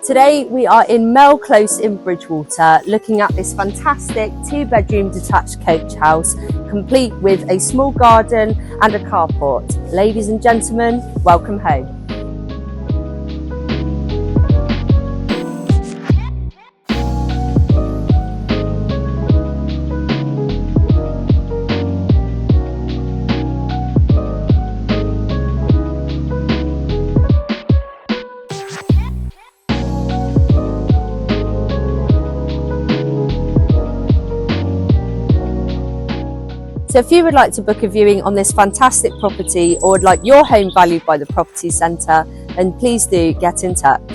Today we are in Merle Close in Bridgwater, looking at this fantastic 2-bedroom detached coach house, complete with a small garden and a carport. Ladies and gentlemen, welcome home. So if you would like to book a viewing on this fantastic property or would like your home valued by the property centre, then please do get in touch.